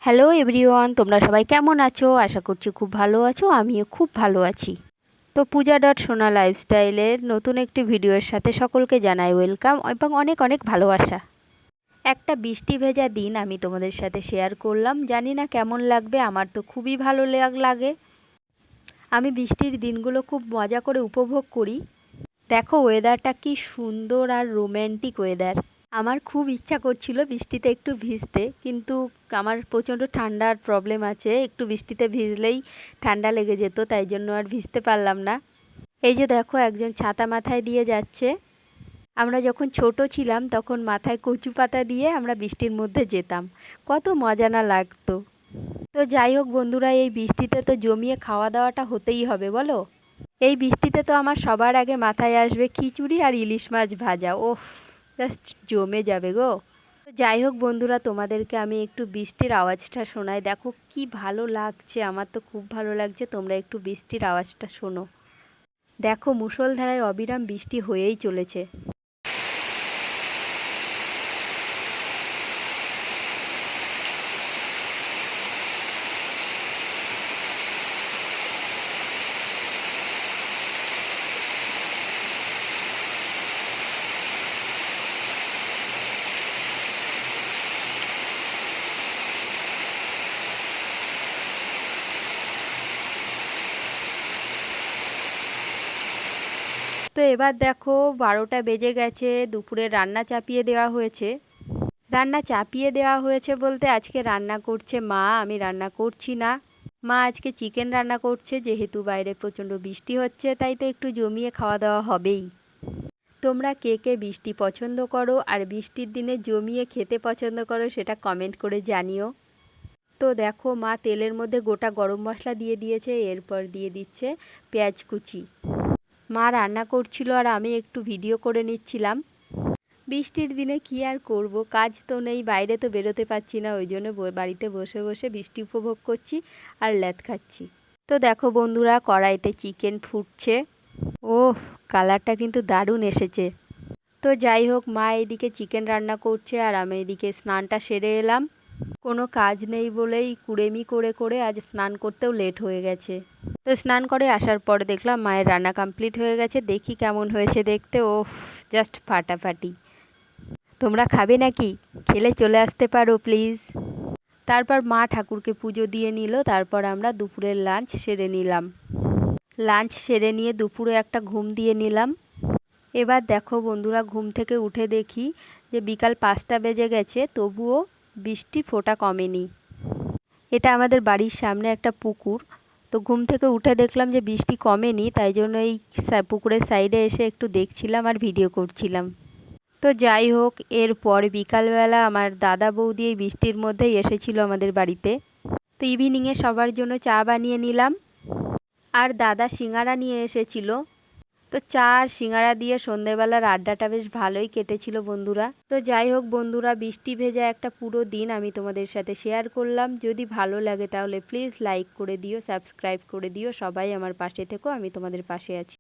Hello everyone, তোমরা সবাই কেমন আছো? আশা করছি খুব ভালো আছো। আমিও খুব ভালো আছি। তো পূজা ডট সোনা লাইফস্টাইলের নতুন একটি ভিডিওর সাথে সকলকে জানাই ওয়েলকাম এবং অনেক অনেক ভালোবাসা। একটা বৃষ্টি ভেজা দিন আমি তোমাদের সাথে শেয়ার করলাম। জানি না কেমন লাগবে, আমার তো খুবই ভালো লাগে। আমি বৃষ্টির দিনগুলো খুব মজা করে উপভোগ করি। দেখো ওয়েদারটা কি সুন্দর আর রোম্যান্টিক ওয়েদার। আমার খুব ইচ্ছা করছিল বৃষ্টিতে একটু ভিজতে, কিন্তু আমার প্রচণ্ড ঠান্ডার প্রবলেম আছে। একটু বৃষ্টিতে ভিজলেই ঠান্ডা লেগে যেত, তাই জন্য আর ভিজতে পারলাম না। এই যে দেখো একজন ছাতা মাথায় দিয়ে যাচ্ছে। আমরা যখন ছোট ছিলাম তখন মাথায় কচু পাতা দিয়ে আমরা বৃষ্টির মধ্যে যেতাম। কত মজা না লাগতো। তো যাই হোক বন্ধুরা, এই বৃষ্টিতে তো জমিয়ে খাওয়া দাওয়াটা হতেই হবে বলো। এই বৃষ্টিতে তো আমার সবার আগে মাথায় আসবে খিচুড়ি আর ইলিশ মাছ ভাজা। ওফ, জাস্ট জমে যাবে গো। তো যাই হোক বন্ধুরা, তোমাদেরকে আমি একটু বৃষ্টির আওয়াজটা শোনাই। দেখো কি ভালো লাগছে, আমার তো খুব ভালো লাগছে। তোমরা একটু বৃষ্টির আওয়াজটা শোনো। দেখো মুষলধারায় অবিরাম বৃষ্টি হয়েই চলেছে। তো এবার দেখো 12টা বেজে গেছে, দুপুরে রান্না চাপিয়ে দেওয়া হয়েছে। রান্না চাপিয়ে দেওয়া হয়েছে বলতে আজকে রান্না করছে মা, আমি রান্না করছি না। মা আজকে চিকেন রান্না করছে, যেহেতু বাইরে প্রচণ্ড বৃষ্টি হচ্ছে তাই তো একটু জমিয়ে খাওয়া দাওয়া হবেই। তোমরা কে কে বৃষ্টি পছন্দ করো আর বৃষ্টির দিনে জমিয়ে খেতে পছন্দ করো সেটা কমেন্ট করে জানিও। তো দেখো মা তেলের মধ্যে গোটা গরম মশলা দিয়ে দিয়েছে, এরপর দিয়ে দিচ্ছে পেঁয়াজ কুচি। মা রান্না করছিল আর আমি একটু ভিডিও করে নিচ্ছিলাম। বৃষ্টির দিনে কি আর করব, কাজ তো নেই, বাইরে তো বেরোতে পারছি না, ওই জন্য বাড়িতে বসে বসে বৃষ্টি উপভোগ করছি আর ল্যাদ খাচ্ছি। তো দেখো বন্ধুরা, কড়াইতে চিকেন ফুটছে। ওহ, কালারটা কিন্তু দারুণ এসেছে। তো যাই হোক, মা এদিকে চিকেন রান্না করছে আর আমি এদিকে স্নানটা সেরে এলাম। কোনো কাজ নেই বলেই কুড়েমি করে করে আজ স্নান করতেও লেট হয়ে গেছে। তো স্নান করে আসার পর দেখলাম মায়ের রান্না কমপ্লিট হয়ে গেছে। দেখি কেমন হয়েছে দেখতে। ওফ, জাস্ট ফাটাফাটি। তোমরা খাবে নাকি? খেলে চলে আসতে পারো প্লিজ। তারপর মা ঠাকুরকে পুজো দিয়ে নিল, তারপর আমরা দুপুরের লাঞ্চ সেরে নিলাম। লাঞ্চ সেরে নিয়ে দুপুরে একটা ঘুম দিয়ে নিলাম। এবার দেখো বন্ধুরা, ঘুম থেকে উঠে দেখি যে বিকাল 5টা বেজে গেছে, তবুও বৃষ্টি ফোঁটা কমেনি। এটা আমাদের বাড়ির সামনে একটা পুকুর। তো ঘুম থেকে উঠে দেখলাম যে বৃষ্টি কমেনি, তাই জন্য এই পুকুরের সাইডে এসে একটু দেখছিলাম আর ভিডিও করছিলাম। তো যাই হোক, এরপর বিকালবেলা আমার দাদা বৌদি এই বৃষ্টির মধ্যেই এসেছিল আমাদের বাড়িতে। তো ইভিনিংয়ে সবার জন্য চা বানিয়ে নিলাম। আর দাদা সিঙ্গারা নিয়ে এসেছিল। তো চা আর সিঙ্গারা দিয়ে সন্ধেবেলার আড্ডাটা বেশ ভালোই কেটেছিল বন্ধুরা। তো যাই হোক বন্ধুরা, বৃষ্টি ভেজা একটা পুরো দিন আমি তোমাদের সাথে শেয়ার করলাম। যদি ভালো লাগে তাহলে প্লিজ লাইক করে দিও, সাবস্ক্রাইব করে দিও। সবাই আমার পাশে থেকো, আমি তোমাদের পাশে আছি।